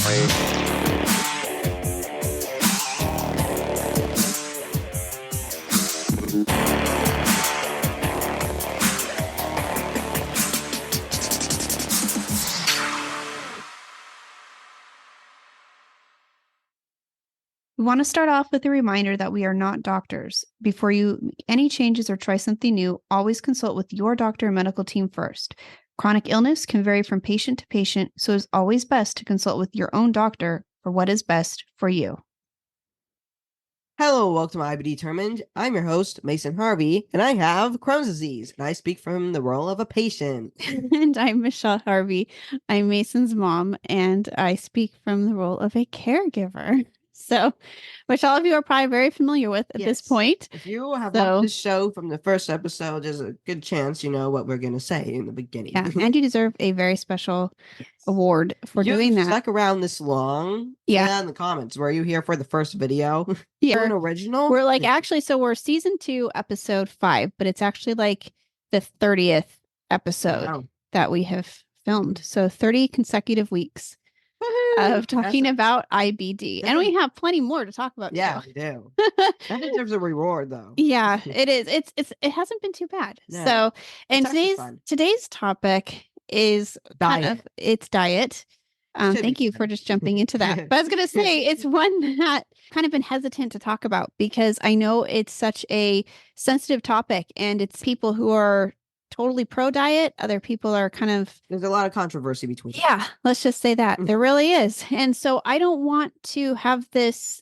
We want to start off with a reminder that we are not doctors. Before you make any changes or try something new, always consult with your doctor and medical team first. Chronic illness can vary from patient to patient, so it's always best to consult with your own doctor for what is best for you. Hello, welcome to IBD Determined. I'm your host, Mason Harvey, and I have Crohn's disease, and I speak from the role of a patient. And I'm Michelle Harvey. I'm Mason's mom, and I speak from the role of a caregiver. So, which all of you are probably very familiar with at this point. If you have watched this show from the first episode, there's a good chance you know what we're going to say in the beginning. Yeah, and you deserve a very special award for doing that. Stuck around this long. Yeah, in the comments. Were you here for the first video? Yeah, an original. We're we're season 2, episode 5, but it's actually like the 30th episode that we have filmed. So 30 consecutive weeks of talking about IBD. And we have plenty more to talk about. Yeah, we do. I think there's a reward though. Yeah, it is. It hasn't been too bad. Yeah. So, and today's topic is diet. It's diet. Thank you for just jumping into that. But I was going to say, it's one that kind of been hesitant to talk about because I know it's such a sensitive topic and it's people who are totally pro diet. Other people are there's a lot of controversy between them. Yeah, let's just say that there really is. And so I don't want to have this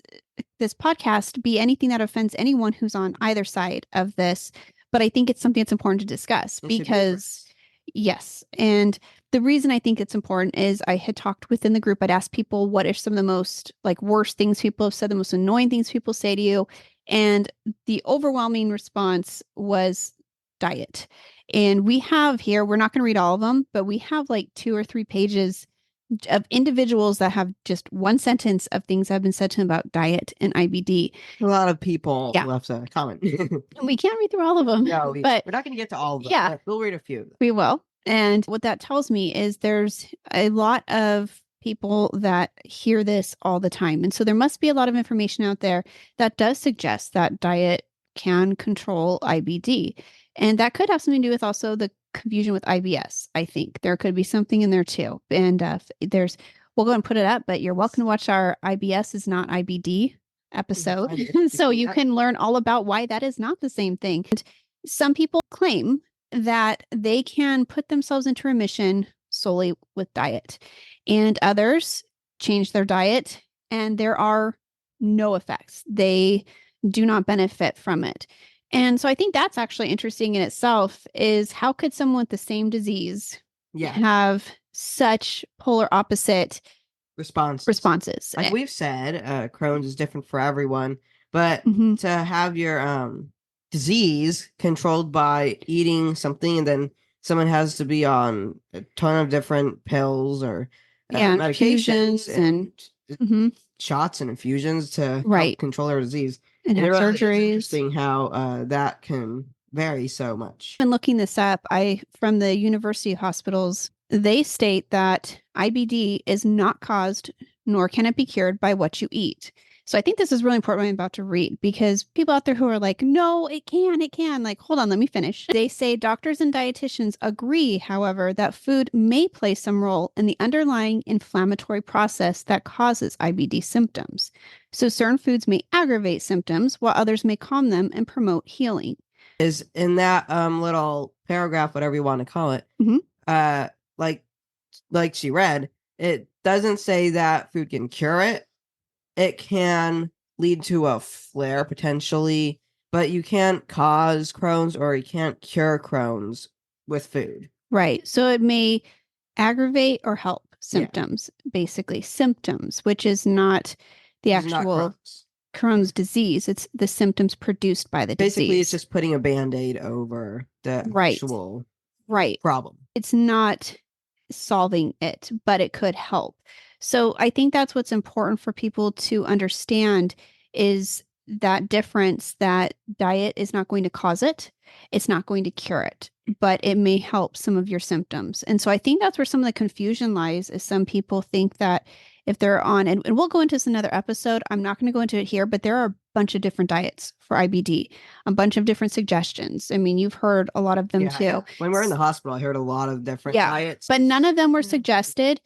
podcast be anything that offends anyone who's on either side of this. But I think it's something that's important to discuss because yes. And the reason I think it's important is I had talked within the group. I'd asked people what are some of the most worst things people have said, the most annoying things people say to you. And the overwhelming response was diet. And we have here, we're not going to read all of them, but we have 2 or 3 pages of individuals that have just one sentence of things that have been said to them about diet and IBD. A lot of people left a comment. We can't read through all of them. No, but we're not going to get to all of them. Yeah, we'll read a few. We will. And what that tells me is there's a lot of people that hear this all the time. And so there must be a lot of information out there that does suggest that diet can control IBD. And that could have something to do with also the confusion with IBS. I think there could be something in there too. And we'll go and put it up, but you're welcome to watch our IBS is not IBD episode. So you can learn all about why that is not the same thing. And some people claim that they can put themselves into remission solely with diet, and others change their diet and there are no effects. They do not benefit from it. And so I think that's actually interesting in itself is how could someone with the same disease have such polar opposite responses? Like we've said, Crohn's is different for everyone, but to have your disease controlled by eating something and then someone has to be on a ton of different pills or medications and shots and infusions to help control their disease. And have surgeries. It's interesting how that can vary so much. I've been looking this up. From the university hospitals, they state that IBD is not caused nor can it be cured by what you eat. So I think this is really important what I'm about to read because people out there who are like, no, it can. Hold on, let me finish. They say doctors and dietitians agree, however, that food may play some role in the underlying inflammatory process that causes IBD symptoms. So certain foods may aggravate symptoms while others may calm them and promote healing. Is in that little paragraph, whatever you want to call it, like she read, it doesn't say that food can cure it. It can lead to a flare potentially, but you can't cause Crohn's or you can't cure Crohn's with food. Right. So it may aggravate or help symptoms, basically symptoms, which is not the actual Crohn's disease. It's the symptoms produced by the disease. Basically, it's just putting a Band-Aid over the actual problem. It's not solving it, but it could help. So I think that's what's important for people to understand is that difference that diet is not going to cause it. It's not going to cure it, but it may help some of your symptoms. And so I think that's where some of the confusion lies is some people think that if they're on, and we'll go into this in another episode. I'm not going to go into it here, but there are a bunch of different diets for IBD, a bunch of different suggestions. I mean, you've heard a lot of them too. Yeah. When we're in the hospital, I heard a lot of different diets. But none of them were suggested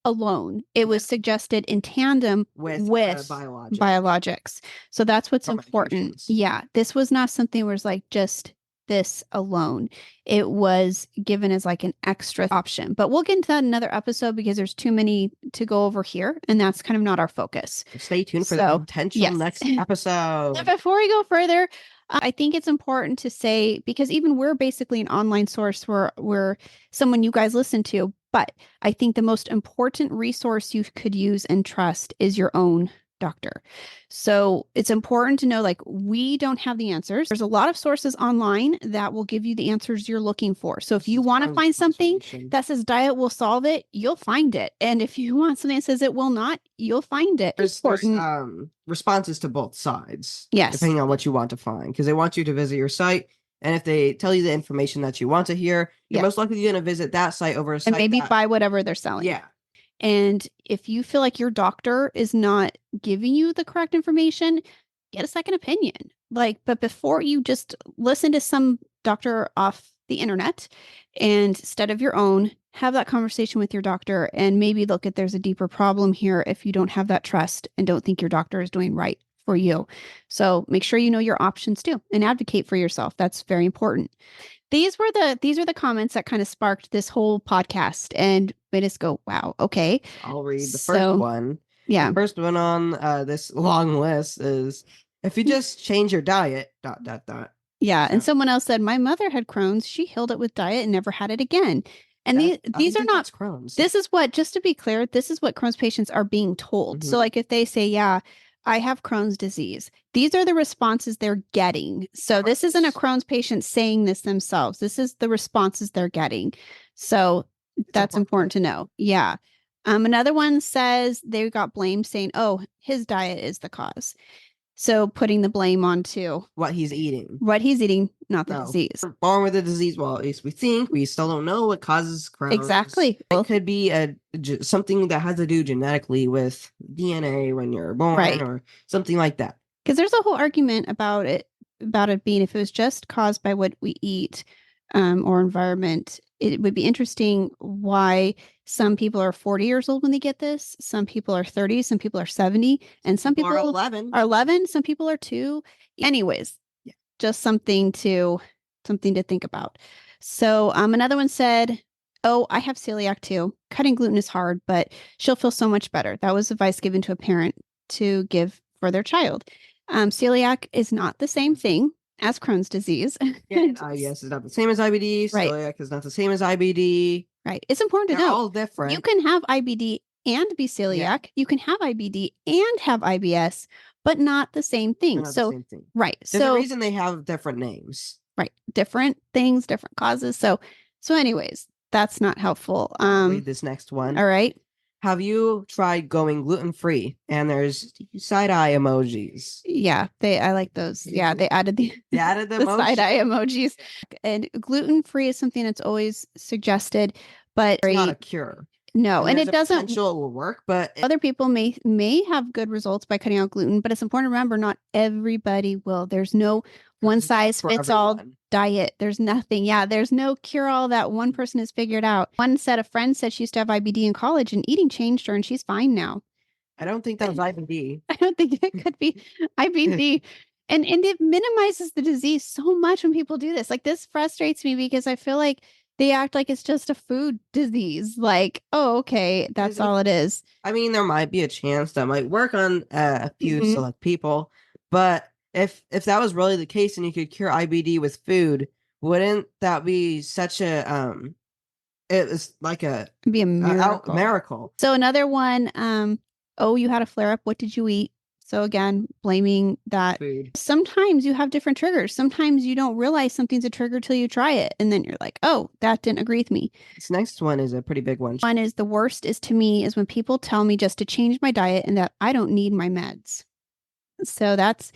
alone. It was suggested in tandem with biologics. So that's what's important. Yeah. This was not something where it's like just this alone. It was given as like an extra option. But we'll get into that in another episode because there's too many to go over here. And that's kind of not our focus. Stay tuned for the potential next episode. So before we go further, I think it's important to say, because even we're basically an online source, we're someone you guys listen to, but I think the most important resource you could use and trust is your own doctor. So it's important to know, like, we don't have the answers. There's a lot of sources online that will give you the answers you're looking for. So if you want to find something that says diet will solve it, you'll find it. And if you want something that says it will not, you'll find it. There's responses to both sides. Yes. Depending on what you want to find, because they want you to visit your site. And if they tell you the information that you want to hear, you're most likely going to visit that site over a site. And maybe buy whatever they're selling. Yeah. And if you feel like your doctor is not giving you the correct information, get a second opinion. But before you just listen to some doctor off the internet, and instead of your own, have that conversation with your doctor and maybe look at there's a deeper problem here if you don't have that trust and don't think your doctor is doing right for you. So make sure you know your options too and advocate for yourself. That's very important. These are the comments that kind of sparked this whole podcast and made us go, wow, okay. I'll read the first one. Yeah. The first one on this long list is, if you just change your diet, ... Yeah. And someone else said, my mother had Crohn's. She healed it with diet and never had it again. And these are not Crohn's. This is what, just to be clear, this is what Crohn's patients are being told. Mm-hmm. So like if they say, yeah, I have Crohn's disease, these are the responses they're getting. So this isn't a Crohn's patient saying this themselves. This is the responses they're getting. So that's important to know. Yeah. Another one says they got blamed saying, oh, his diet is the cause. So putting the blame onto what he's eating, not the disease. We're born with a disease. Well, at least we think. We still don't know what causes Crohn's. Exactly. It could be something that has to do genetically with DNA when you're born, or something like that. Because there's a whole argument about it being, if it was just caused by what we eat or environment, it would be interesting why some people are 40 years old when they get this. Some people are 30, some people are 70, and some people are 11, some people are 2. Anyways, just something to think about. So another one said, oh, I have celiac too. Cutting gluten is hard, but she'll feel so much better. That was advice given to a parent to give for their child. Celiac is not the same thing as Crohn's disease. Yes, it's not the same as IBD. Celiac is not the same as IBD. Right. It's important to know. All different. You can have IBD and be celiac. Yeah. You can have IBD and have IBS, but not the same thing. The same thing. Right. There's a reason they have different names. Right. Different things, different causes. So anyways, that's not helpful. Read this next one. All right. Have you tried going gluten-free? And there's side-eye emojis. Yeah, I like those. Yeah, they added the side-eye emojis. And gluten-free is something that's always suggested, but it's not a cure. No, and it doesn't. Potential it will work, but other people may have good results by cutting out gluten, but it's important to remember not everybody will. There's no one size fits all diet. There's nothing. Yeah, there's no cure all that one person has figured out. One set of friends said she used to have IBD in college and eating changed her and she's fine now. I don't think that was IBD. I don't think it could be IBD. And it minimizes the disease so much when people do this. Like, this frustrates me because I feel like they act like it's just a food disease. Like, oh, okay, that's all it is. I mean, there might be a chance that might work on a few select people, but if that was really the case and you could cure IBD with food, wouldn't that be such a it was like it'd be a miracle. So another one, oh, you had a flare up. What did you eat? So again, blaming that. Food. Sometimes you have different triggers. Sometimes you don't realize something's a trigger till you try it. And then you're like, oh, that didn't agree with me. This next one is a pretty big one. One is, the worst is to me is when people tell me just to change my diet and that I don't need my meds. So that's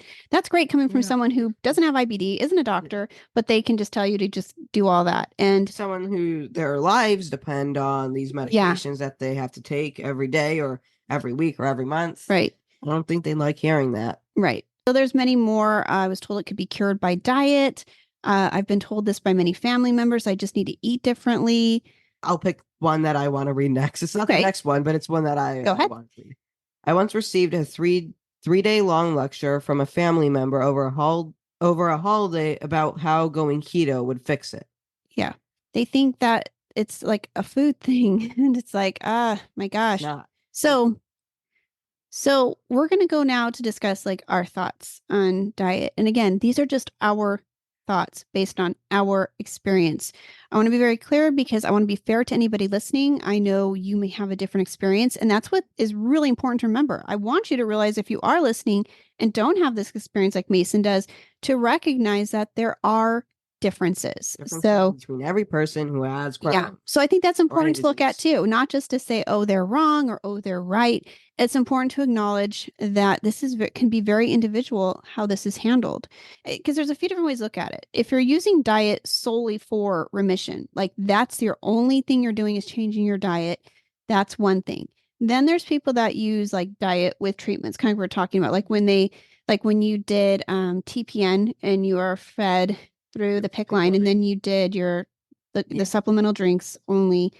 great coming from someone who doesn't have IBD, isn't a doctor, but they can just tell you to just do all that. And someone who their lives depend on these medications that they have to take every day or every week or every month. Right. I don't think they like hearing that. Right. So there's many more. I was told it could be cured by diet. I've been told this by many family members. I just need to eat differently. I'll pick one that I want to read next. It's not the next one, but it's one that I want to read. I once received a three-day long lecture from a family member over a holiday about how going keto would fix it. Yeah. They think that it's like a food thing. And it's like, my gosh. It's not. So we're going to go now to discuss like our thoughts on diet. And again, these are just our thoughts based on our experience. I want to be very clear because I want to be fair to anybody listening. I know you may have a different experience, and that's what is really important to remember. I want you to realize if you are listening and don't have this experience like Mason does, to recognize that there are differences. So between every person who has Crohn. Yeah. So I think that's important to look at too, not just to say, oh, they're wrong or, oh, they're right. It's important to acknowledge that this can be very individual how this is handled, because there's a few different ways to look at it. If you're using diet solely for remission, like that's your only thing you're doing is changing your diet, that's one thing. Then there's people that use like diet with treatments, kind of what we're talking about, like when you did TPN and you are fed through the PICC line, and then you did the supplemental drinks only,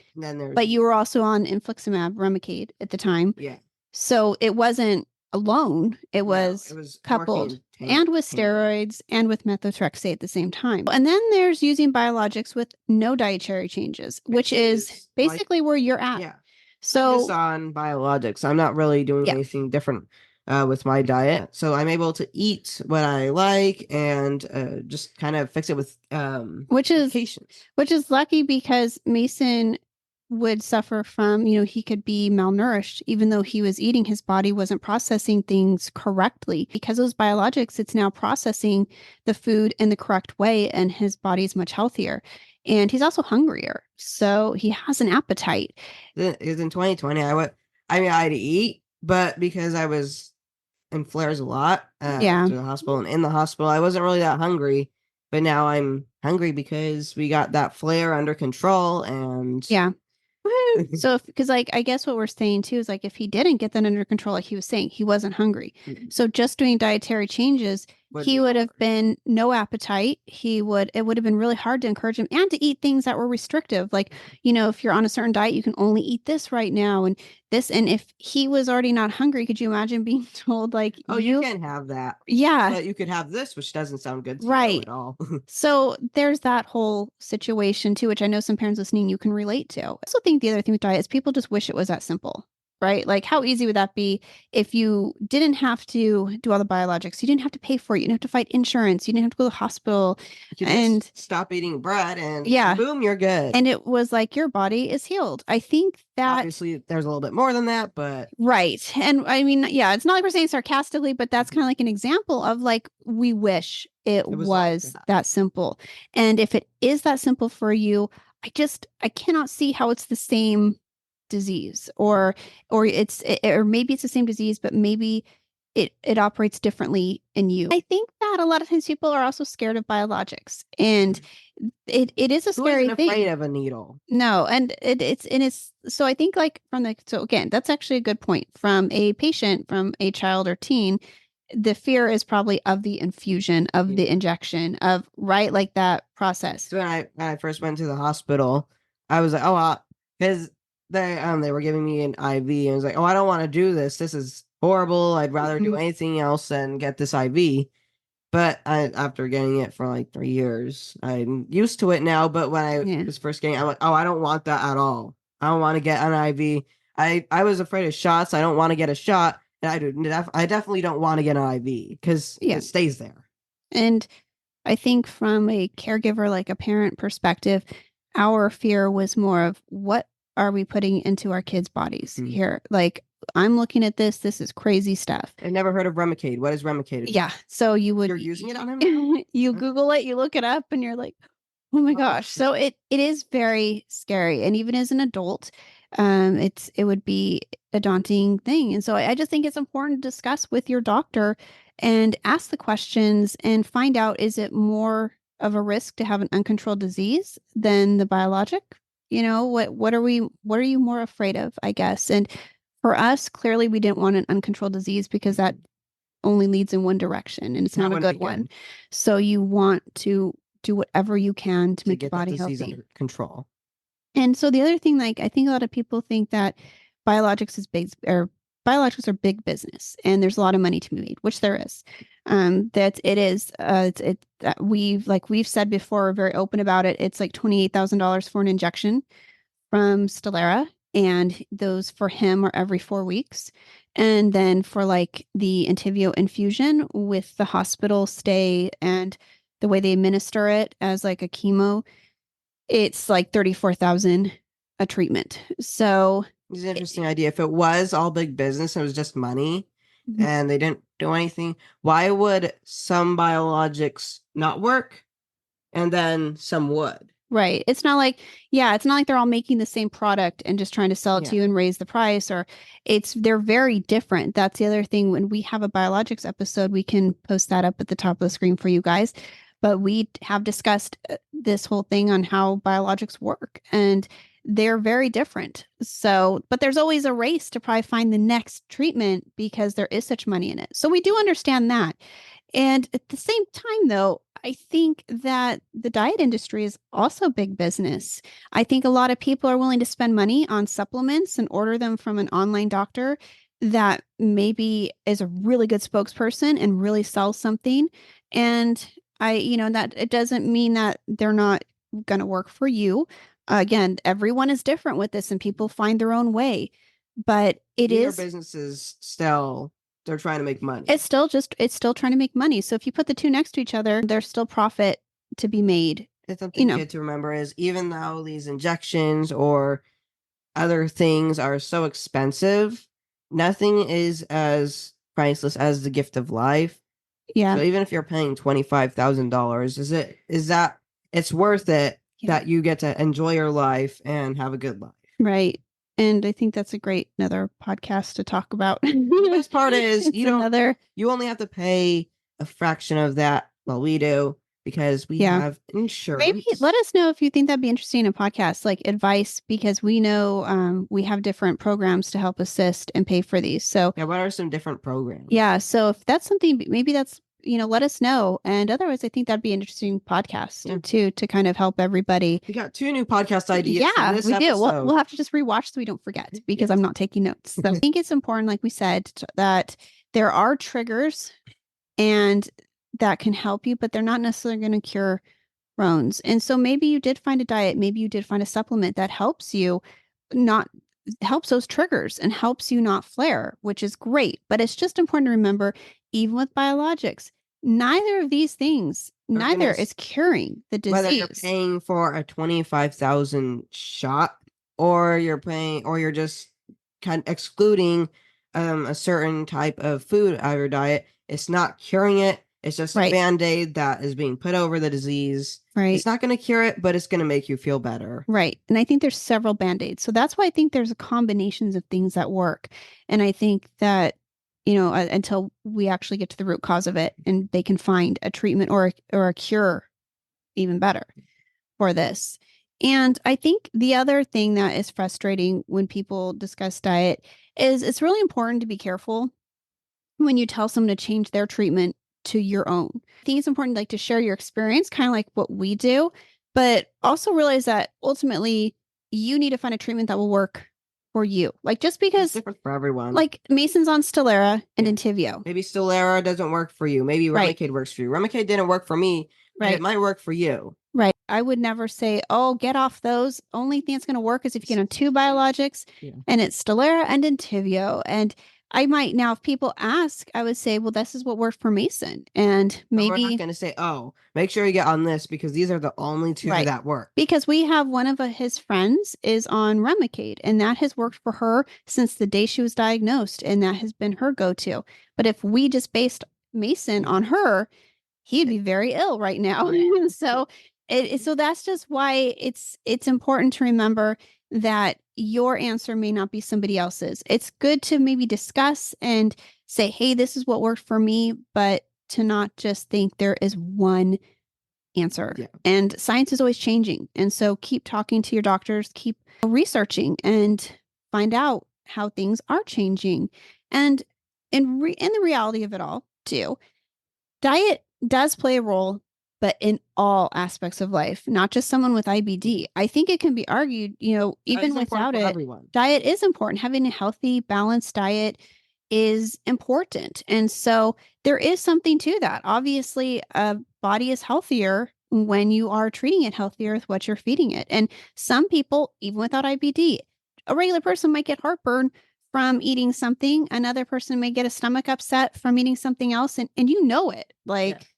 but you were also on infliximab, Remicade at the time. Yeah. So it wasn't alone. It was coupled and with steroids and with methotrexate at the same time. And then there's using biologics with no dietary changes, which is basically where you're at. Yeah. So I'm just on biologics. I'm not really doing anything different with my diet. So I'm able to eat what I like and just kind of fix it with which is patience. Which is lucky, because Mason would suffer from, he could be malnourished even though he was eating. His body wasn't processing things correctly. Because of those biologics, it's now processing the food in the correct way, and his body's much healthier. And he's also hungrier. So he has an appetite. It was in 2020. I had to eat, but because I was in flares a lot to the hospital and in the hospital, I wasn't really that hungry. But now I'm hungry because we got that flare under control. And so because I guess what we're saying too is, like, if he didn't get that under control, like he was saying, he wasn't hungry. So just doing dietary changes, he would have been no appetite. It would have been really hard to encourage him and to eat things that were restrictive. Like, if you're on a certain diet, you can only eat this right now and this. And if he was already not hungry, could you imagine being told like, oh, you can't have that. Yeah. But you could have this, which doesn't sound good to you at all. So there's that whole situation too, which I know some parents listening, you can relate to. I also think the other thing with diet is people just wish it was that simple. Right? Like, how easy would that be if you didn't have to do all the biologics? You didn't have to pay for it. You didn't have to fight insurance. You didn't have to go to the hospital. And just stop eating bread and boom, you're good. And it was like your body is healed. I think that obviously there's a little bit more than that, but right. And I mean, it's not like we're saying sarcastically, but that's kind of like an example of like, we wish it was that simple. And if it is that simple for you, I cannot see how it's the same disease or maybe it's the same disease, but maybe it operates differently in you. I think that a lot of times people are also scared of biologics, and it is a scary thing. Afraid of a needle. No, and it's so I think like so again, that's actually a good point. From a patient, from a child or teen, the fear is probably of the infusion, of the injection, of like that process. So when I first went to the hospital, I was like, because they were giving me an IV, and I was like, I don't want to do this. This is horrible. I'd rather do anything else than get this IV. But after getting it for like 3 years, I'm used to it now. But when I was first getting it, I'm like, I don't want that at all. I don't want to get an IV. I was afraid of shots. I don't want to get a shot. And I definitely don't want to get an IV because it stays there. And I think from a caregiver, like a parent perspective, our fear was more of, what are we putting into our kids' bodies here? Like, I'm looking at this. This is crazy stuff. I've never heard of Remicade. What is Remicade? Yeah. So you're using it on him? You Google it, you look it up, and you're like, oh my gosh. So it is very scary. And even as an adult, it would be a daunting thing. And so I just think it's important to discuss with your doctor and ask the questions and find out, is it more of a risk to have an uncontrolled disease than the biologic? What are you more afraid of, I guess? And for us, clearly we didn't want an uncontrolled disease because that only leads in one direction and it's not a good one. So you want to do whatever you can to make your body healthy. Under control. And so the other thing, like I think a lot of people think that biologics are big business and there's a lot of money to be made, which there is. That it is. We've said before, we're very open about it. It's like $28,000 for an injection from Stelara, and those for him are every 4 weeks. And then for like the Entyvio infusion with the hospital stay and the way they administer it as like a chemo, it's like 34,000 a treatment. So it's an interesting idea. If it was all big business, it was just money and they didn't do anything, why would some biologics not work and then some would? Right. It's not like they're all making the same product and just trying to sell it to you and raise the price, or they're very different. That's the other thing. When we have a biologics episode, we can post that up at the top of the screen for you guys. But we have discussed this whole thing on how biologics work, and they're very different. So, but there's always a race to probably find the next treatment because there is such money in it. So we do understand that. And at the same time, though, I think that the diet industry is also big business. I think a lot of people are willing to spend money on supplements and order them from an online doctor that maybe is a really good spokesperson and really sells something. And that it doesn't mean that they're not going to work for you. Again, everyone is different with this and people find their own way. But these are businesses still. They're trying to make money. It's still trying to make money. So if you put the two next to each other, there's still profit to be made. It's something good to remember is even though these injections or other things are so expensive, nothing is as priceless as the gift of life. Yeah. So even if you're paying $25,000, is that it's worth it that you get to enjoy your life and have a good life. Right. And I think that's another podcast to talk about. The best part is you only have to pay a fraction of that. Well, we do because we have insurance. Maybe let us know if you think that'd be interesting in a podcast, like advice, because we know we have different programs to help assist and pay for these. So what are some different programs? Yeah. So if that's something, maybe that's, let us know. And otherwise, I think that'd be an interesting podcast to kind of help everybody. We got 2 new podcast ideas. Yeah, we do. We'll have to just rewatch so we don't forget because I'm not taking notes. So I think it's important, like we said, that there are triggers and that can help you, but they're not necessarily going to cure Crohn's. And so maybe you did find a diet, maybe you did find a supplement that helps those triggers and helps you not flare, which is great. But it's just important to remember, even with biologics, neither of these things, is curing the disease. Whether you're paying for a 25,000 shot or you're just kind of excluding a certain type of food out of your diet, it's not curing it. It's just a Band-Aid that is being put over the disease. Right. It's not going to cure it, but it's going to make you feel better. Right. And I think there's several Band-Aids. So that's why I think there's a combinations of things that work. And I think that, until we actually get to the root cause of it and they can find a treatment or a cure, even better for this. And I think the other thing that is frustrating when people discuss diet is it's really important to be careful when you tell someone to change their treatment to your own. I think it's important to share your experience, kind of like what we do, but also realize that ultimately you need to find a treatment that will work for you. Like just because it's different for everyone. Like Mason's on Stelara and Entyvio. Maybe Stelara doesn't work for you. Maybe Remicade works for you. Remicade didn't work for me, but it might work for you. Right. I would never say, get off those. Only thing that's going to work is if you get on 2 biologics and it's Stelara and Entyvio. And I might now, if people ask, I would say, well, this is what worked for Mason. And maybe we're not going to say, make sure you get on this because these are the only 2 that work. Because we have one of his friends is on Remicade and that has worked for her since the day she was diagnosed. And that has been her go-to. But if we just based Mason on her, he'd be very ill right now. So that's just why it's important to remember that your answer may not be somebody else's. It's good to maybe discuss and say, hey, this is what worked for me, but to not just think there is one answer. Yeah. And science is always changing. And so keep talking to your doctors, keep researching and find out how things are changing. And in the reality of it all, too, diet does play a role, but in all aspects of life, not just someone with IBD. I think it can be argued, even without it, diet is important. Having a healthy, balanced diet is important. And so there is something to that. Obviously, a body is healthier when you are treating it healthier with what you're feeding it. And some people, even without IBD, a regular person might get heartburn from eating something. Another person may get a stomach upset from eating something else. And you know it.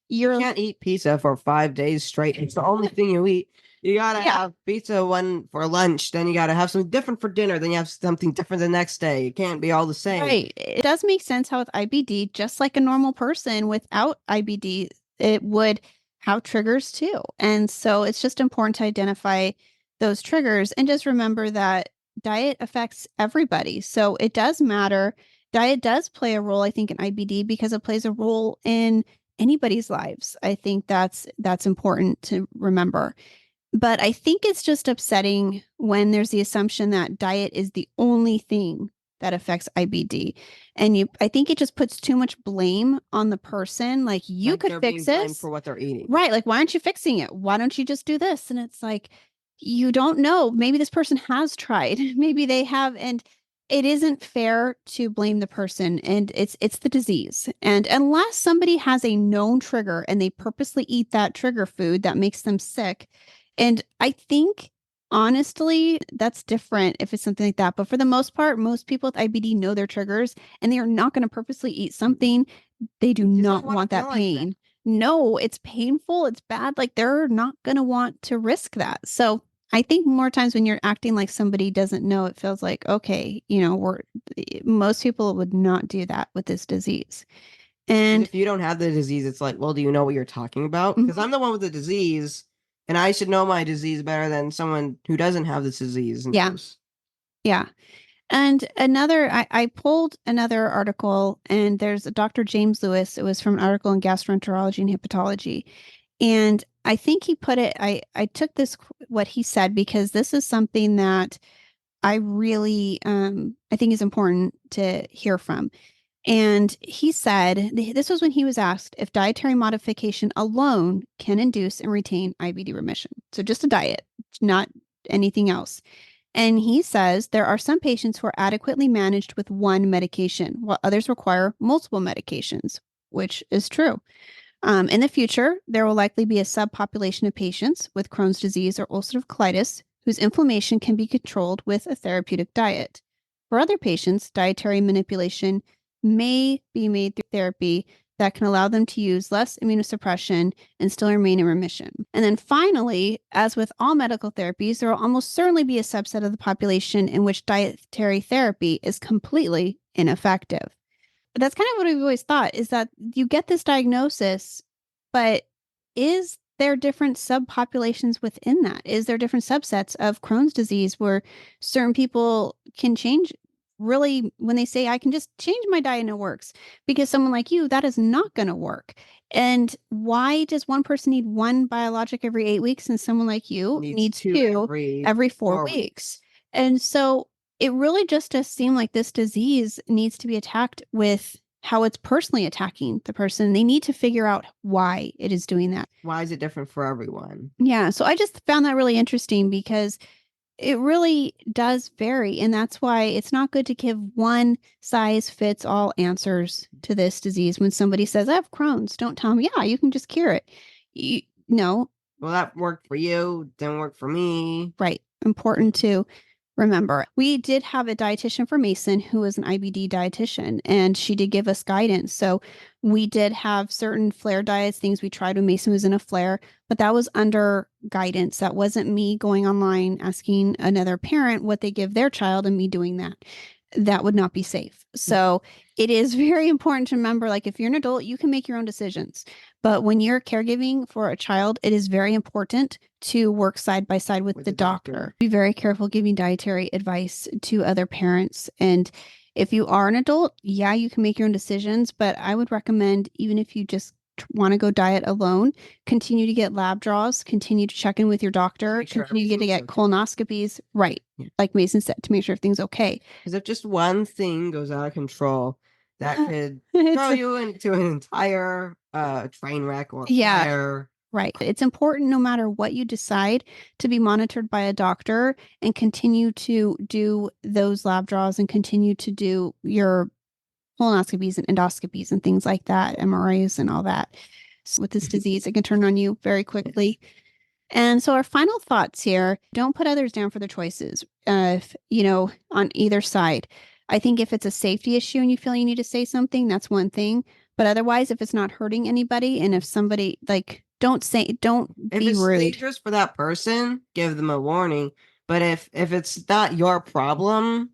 You can't eat pizza for 5 days straight. It's the only thing you eat. You got to have pizza one for lunch. Then you got to have something different for dinner. Then you have something different the next day. It can't be all the same. Right. It does make sense how with IBD, just like a normal person without IBD, it would have triggers too. And so it's just important to identify those triggers and just remember that diet affects everybody. So it does matter. Diet does play a role, I think, in IBD because it plays a role in anybody's lives. I think that's important to remember. But I think it's just upsetting when there's the assumption that diet is the only thing that affects IBD. And I think it just puts too much blame on the person. Like you could fix this for what they're eating. Right. Like, why aren't you fixing it? Why don't you just do this? And it's like, you don't know. Maybe this person has tried. Maybe they have. And it isn't fair to blame the person. And it's the disease. And unless somebody has a known trigger and they purposely eat that trigger food that makes them sick. And I think, honestly, that's different if it's something like that. But for the most part, most people with IBD know their triggers and they are not going to purposely eat something. They do not want that pain. Like that. No, it's painful. It's bad. Like they're not going to want to risk that. So I think more times when you're acting like somebody doesn't know, it feels like, okay, most people would not do that with this disease. And if you don't have the disease, it's like, well, do you know what you're talking about? Because I'm the one with the disease and I should know my disease better than someone who doesn't have this disease. Yeah. Yeah. And I pulled another article and there's a Dr. James Lewis. It was from an article in Gastroenterology and Hepatology. And I think he put it, I took what he said, because this is something that I really, I think is important to hear from. And he said, this was when he was asked if dietary modification alone can induce and retain IBD remission. So just a diet, not anything else. And he says there are some patients who are adequately managed with one medication, while others require multiple medications, which is true. In the future, there will likely be a subpopulation of patients with Crohn's disease or ulcerative colitis whose inflammation can be controlled with a therapeutic diet. For other patients, dietary manipulation may be made through therapy that can allow them to use less immunosuppression and still remain in remission. And then finally, as with all medical therapies, there will almost certainly be a subset of the population in which dietary therapy is completely ineffective. But that's kind of what we've always thought, is that you get this diagnosis, but is there different subpopulations within that? Is there different subsets of Crohn's disease where certain people can change? Really, when they say, I can just change my diet and it works, because someone like you, that is not going to work. And why does one person need one biologic every 8 weeks and someone like you needs two every 4 weeks? And so it really just does seem like this disease needs to be attacked with how it's personally attacking the person. They need to figure out why it is doing that. Why is it different for everyone? Yeah. So I just found that really interesting because it really does vary. And that's why it's not good to give one size fits all answers to this disease. When somebody says, I have Crohn's, don't tell them, yeah, you can just cure it. No. Well, that worked for you. Didn't work for me. Right. Important to remember. We did have a dietitian for Mason who was an IBD dietitian, and she did give us guidance. So we did have certain flare diets, things we tried when Mason was in a flare, but that was under guidance. That wasn't me going online asking another parent what they give their child and me doing that. that would not be safe. So it is very important to remember, like, if you're an adult, you can make your own decisions. But when you're caregiving for a child, it is very important to work side by side with the doctor. Be very careful giving dietary advice to other parents. And if you are an adult, yeah, you can make your own decisions. But I would recommend, even if you just want to go diet alone, continue to get lab draws, continue to check in with your doctor, continue to get colonoscopies, right? Yeah. Like Mason said, to make sure everything's okay. Because if just one thing goes out of control, that could throw you into an entire train wreck or fire. Right. It's important, no matter what you decide, to be monitored by a doctor and continue to do those lab draws and continue to do your colonoscopies and endoscopies and things like that, MRIs and all that. So with this disease, it can turn on you very quickly. And so our final thoughts here, don't put others down for their choices, if, on either side. I think if it's a safety issue and you feel you need to say something, that's one thing. But otherwise, if it's not hurting anybody, and if somebody, like, don't be rude. If it's dangerous for that person, give them a warning. But if it's not your problem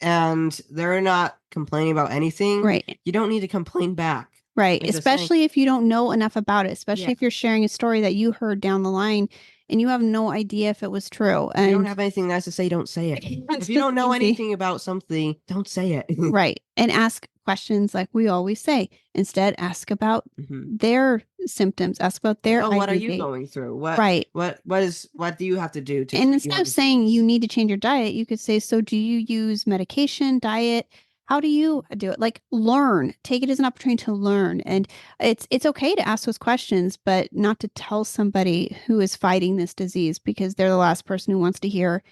and they're not complaining about anything, right, you don't need to complain back. Right. Especially if you don't know enough about it, especially if you're sharing a story that you heard down the line and you have no idea if it was true. And you don't have anything nice to say, don't say it. If you don't know anything about something, don't say it. Right. And ask questions like we always say. Instead, ask about their symptoms, ask about their IBD. What are you going through? What do you have to do to, and instead of saying you need to change your diet, you could say, so do you use medication, diet? How do you do it? Like, learn, take it as an opportunity to learn. And it's okay to ask those questions, but not to tell somebody who is fighting this disease, because they're the last person who wants to hear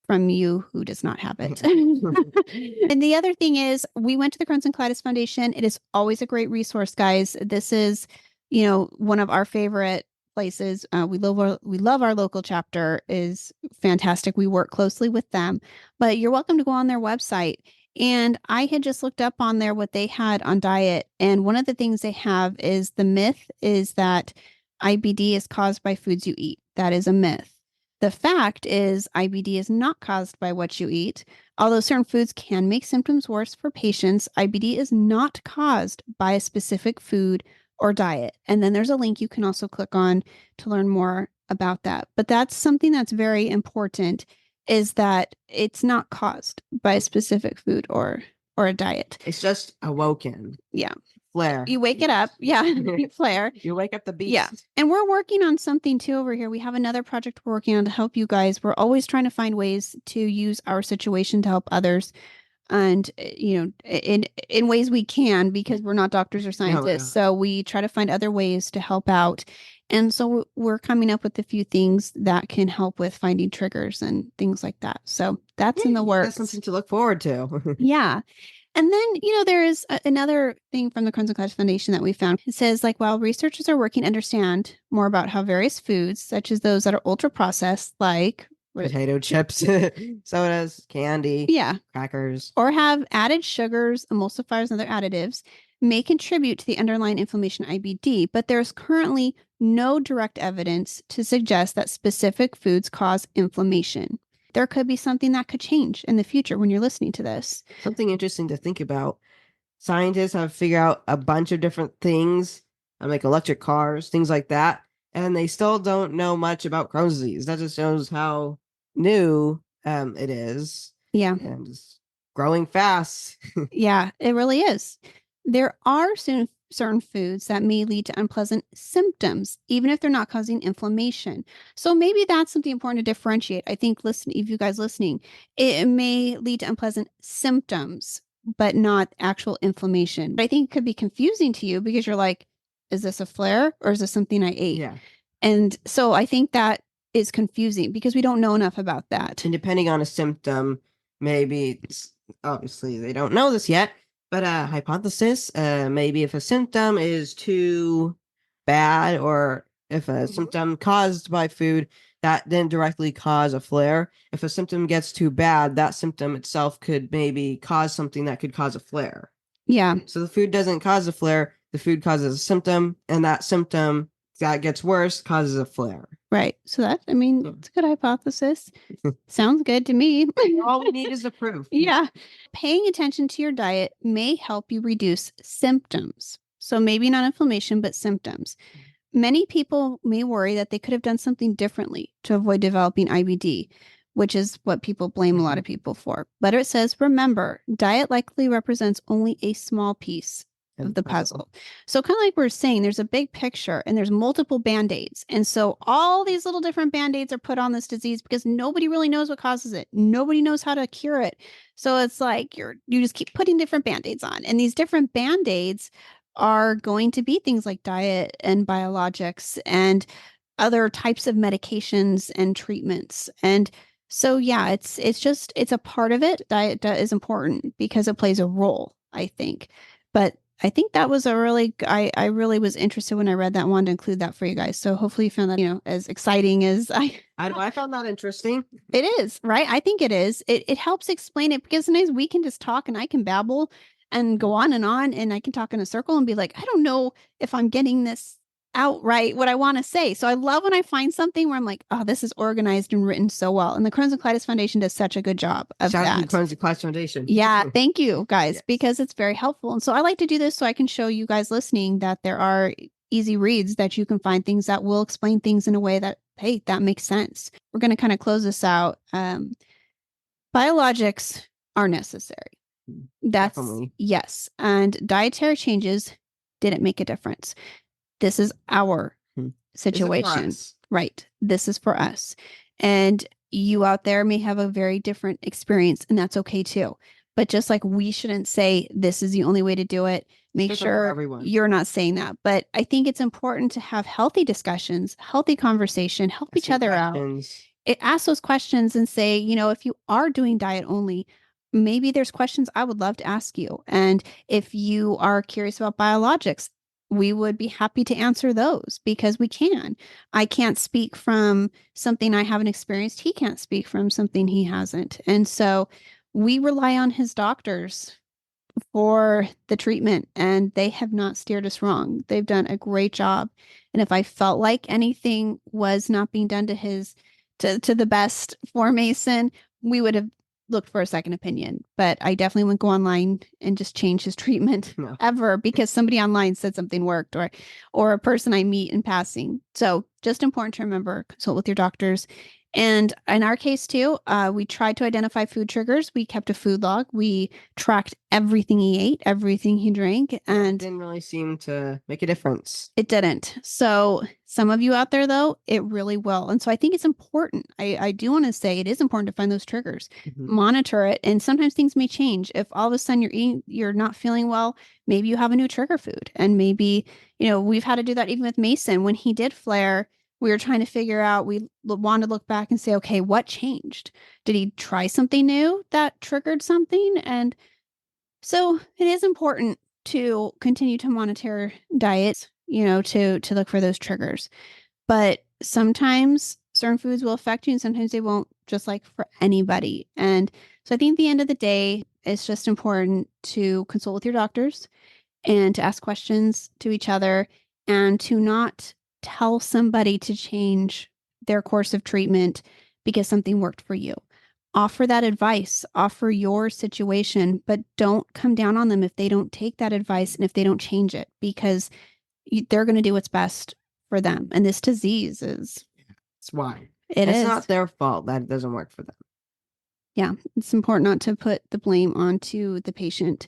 from you who does not have it. And the other thing is, we went to the Crohn's and Colitis Foundation. It is always a great resource, guys. This is, one of our favorite places. We love our local chapter, is fantastic. We work closely with them, but you're welcome to go on their website. And I had just looked up on there what they had on diet. And one of the things they have is, the myth is that IBD is caused by foods you eat. That is a myth. The fact is, IBD is not caused by what you eat. Although certain foods can make symptoms worse for patients, IBD is not caused by a specific food or diet. And then there's a link you can also click on to learn more about that. But that's something that's very important, is that it's not caused by a specific food or a diet. It's just awoken. Yeah. Flare. You wake it up. Yeah. Flare. You wake up the beast. Yeah. And we're working on something too over here. We have another project we're working on to help you guys. We're always trying to find ways to use our situation to help others. And, in ways we can, because we're not doctors or scientists. So we try to find other ways to help out. And so we're coming up with a few things that can help with finding triggers and things like that. So that's in the works. That's something to look forward to. Yeah. And then, there is another thing from the Crohn's and Colitis Foundation that we found. It says, like, while researchers are working to understand more about how various foods, such as those that are ultra processed, like potato chips, sodas, candy, crackers, or have added sugars, emulsifiers, and other additives, may contribute to the underlying inflammation IBD, but there's currently no direct evidence to suggest that specific foods cause inflammation. There could be something that could change in the future when you're listening to this. Something interesting to think about. Scientists have figured out a bunch of different things, like electric cars, things like that, and they still don't know much about Crohn's disease. That just shows how new it is. Yeah. And it's growing fast. Yeah, it really is. There are certain foods that may lead to unpleasant symptoms, even if they're not causing inflammation. So maybe that's something important to differentiate. I think, if you guys listening, it may lead to unpleasant symptoms, but not actual inflammation. But I think it could be confusing to you, because you're like, is this a flare or is this something I ate? Yeah. And so I think that is confusing, because we don't know enough about that. And depending on a symptom, maybe, obviously they don't know this yet, but a hypothesis, maybe if a symptom is too bad, or if a symptom caused by food, that didn't directly cause a flare. If a symptom gets too bad, that symptom itself could maybe cause something that could cause a flare. Yeah. So the food doesn't cause a flare, the food causes a symptom, and that symptom that gets worse, causes a flare. Right. So it's a good hypothesis. Sounds good to me. All we need is the proof. Yeah. Paying attention to your diet may help you reduce symptoms. So maybe not inflammation, but symptoms. Many people may worry that they could have done something differently to avoid developing IBD, which is what people blame a lot of people for. But it says, remember, diet likely represents only a small piece of the puzzle. So kind of like we're saying, there's a big picture and there's multiple band-aids. And so all these little different band-aids are put on this disease because nobody really knows what causes it. Nobody knows how to cure it. So it's like you just keep putting different band-aids on. And these different band-aids are going to be things like diet and biologics and other types of medications and treatments. And so, yeah, it's a part of it. Diet is important because it plays a role, I think. But I think that was I really was interested when I read that, wanted to include that for you guys. So hopefully you found that, as exciting as I found that interesting. It is, right? I think it is. It helps explain it because sometimes we can just talk and I can babble and go on and I can talk in a circle and be like, I don't know if I'm getting this out right, what I want to say. So I love when I find something where I'm like, oh, this is organized and written so well. And the Crohn's and Colitis Foundation does such a good job of Shout out that. to the Crohn's and Colitis Foundation. Yeah, thank you guys, because it's very helpful. And so I like to do this so I can show you guys listening that there are easy reads that you can find things that will explain things in a way that, hey, that makes sense. We're going to kind of close this out. Biologics are necessary. That's definitely. Yes. And dietary changes didn't make a difference. This is our situation, right? This is for us. And you out there may have a very different experience, and that's okay too. But just like we shouldn't say this is the only way to do it, make sure you're not saying that. But I think it's important to have healthy discussions, healthy conversation, help each other out. Ask those questions and say, if you are doing diet only, maybe there's questions I would love to ask you. And if you are curious about biologics, we would be happy to answer those because we can. I can't speak from something I haven't experienced. He can't speak from something he hasn't. And so we rely on his doctors for the treatment, and they have not steered us wrong. They've done a great job. And if I felt like anything was not being done to the best for Mason, we would have looked for a second opinion. But I definitely wouldn't go online and just change his treatment ever because somebody online said something worked or a person I meet in passing. So just important to remember, consult with your doctors. And in our case too, we tried to identify food triggers. We kept a food log. We tracked everything he ate, everything he drank, and it didn't really seem to make a difference. It didn't. So some of you out there, though, it really will. And so I think it's important. I do want to say it is important to find those triggers, monitor it. And sometimes things may change. If all of a sudden you're not feeling well, maybe you have a new trigger food. And maybe, we've had to do that even with Mason. When he did flare, we were trying to figure out, we wanted to look back and say, okay, what changed? Did he try something new that triggered something? And so it is important to continue to monitor diets, to look for those triggers. But sometimes certain foods will affect you and sometimes they won't, just like for anybody. And so I think at the end of the day, it's just important to consult with your doctors and to ask questions to each other and to not tell somebody to change their course of treatment because something worked for you. Offer that advice, offer your situation, but don't come down on them if they don't take that advice and if they don't change it, because they're going to do what's best for them. And this disease is... It's why. It's not their fault that it doesn't work for them. Yeah, it's important not to put the blame onto the patient.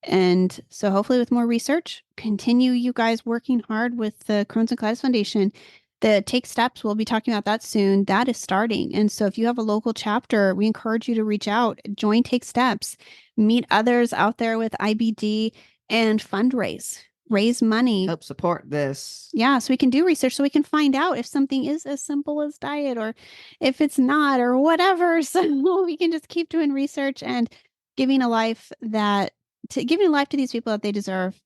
And so hopefully with more research, continue you guys working hard with the Crohn's and Colitis Foundation. The Take Steps, we'll be talking about that soon. That is starting. And so if you have a local chapter, we encourage you to reach out, join Take Steps, meet others out there with IBD and fundraise, raise money. Help support this. Yeah, so we can do research so we can find out if something is as simple as diet or if it's not or whatever. So we can just keep doing research and giving life to these people that they deserve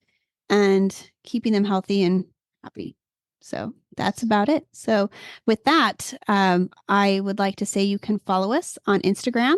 and keeping them healthy and happy. So that's about it. So with that, I would like to say you can follow us on Instagram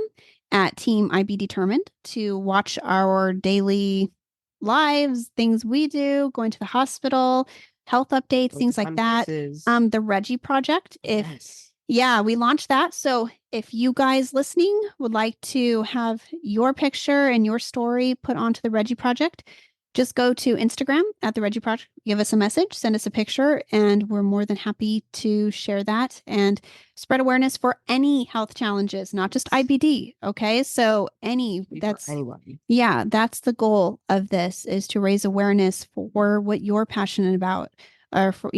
at Team IB Determined to watch our daily lives, things we do, going to the hospital, health updates, things like that. The Reggie Project. We launched that. So if you guys listening would like to have your picture and your story put onto the Reggie Project, just go to Instagram at the Reggie Project, give us a message, send us a picture, and we're more than happy to share that and spread awareness for any health challenges, not just IBD. Okay. So that's the goal of this, is to raise awareness for what you're passionate about, or for,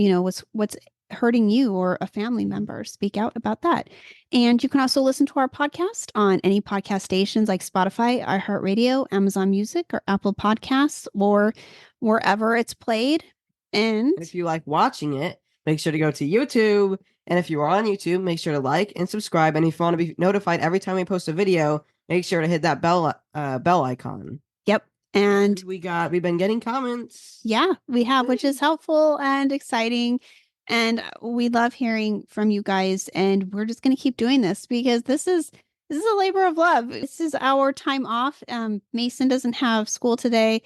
what's hurting you or a family member. Speak out about that. And you can also listen to our podcast on any podcast stations like Spotify, iHeartRadio, Amazon Music, or Apple Podcasts, or wherever it's played. And if you like watching it, make sure to go to YouTube. And if you are on YouTube, make sure to like and subscribe. And if you want to be notified every time we post a video, make sure to hit that bell icon. Yep. And we've been getting comments. Yeah, we have, which is helpful and exciting. And we love hearing from you guys, and we're just going to keep doing this because this is a labor of love. This is our time off. Mason doesn't have school today,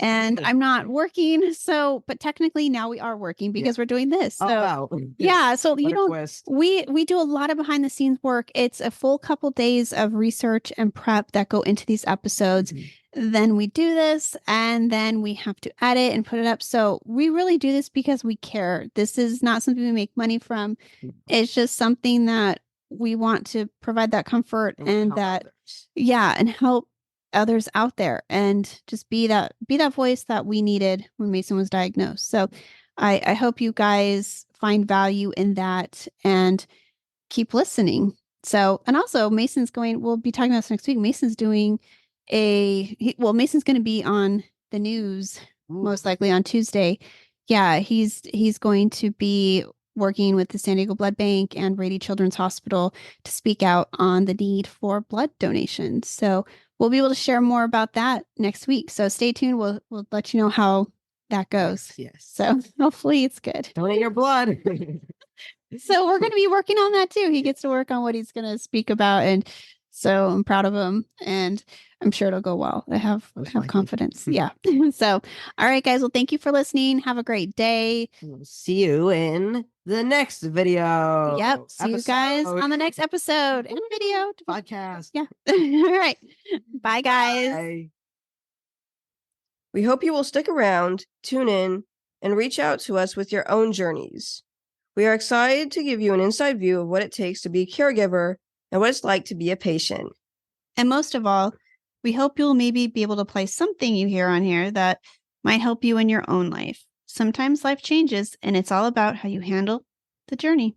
and I'm not working. So, but technically now we are working because we're doing this. So, wow. Yeah. So, we do a lot of behind the scenes work. It's a full couple days of research and prep that go into these episodes. Then we do this, and then we have to edit and put it up. So we really do this because we care. This is not something we make money from. It's just something that we want to provide that comfort and that, and help others out there, and just be that voice that we needed when Mason was diagnosed. So I hope you guys find value in that and keep listening. So, and also we'll be talking about this next week. Mason's doing Mason's going to be on the news most likely on Tuesday. Yeah, he's going to be working with the San Diego Blood Bank and Rady Children's Hospital to speak out on the need for blood donations. So we'll be able to share more about that next week. So stay tuned. We'll let you know how that goes. Yes. So hopefully it's good. Donate your blood. So we're going to be working on that too. He gets to work on what he's going to speak about, and so I'm proud of him, and I'm sure it'll go well. I have confidence. Yeah. So, all right, guys. Well, thank you for listening. Have a great day. We'll see you in the next video. Yep. See you guys on the next episode and video. Podcast. Yeah. All right. Bye, guys. Bye. We hope you will stick around, tune in, and reach out to us with your own journeys. We are excited to give you an inside view of what it takes to be a caregiver and what it's like to be a patient. And most of all, we hope you'll maybe be able to apply something you hear on here that might help you in your own life. Sometimes life changes, and it's all about how you handle the journey.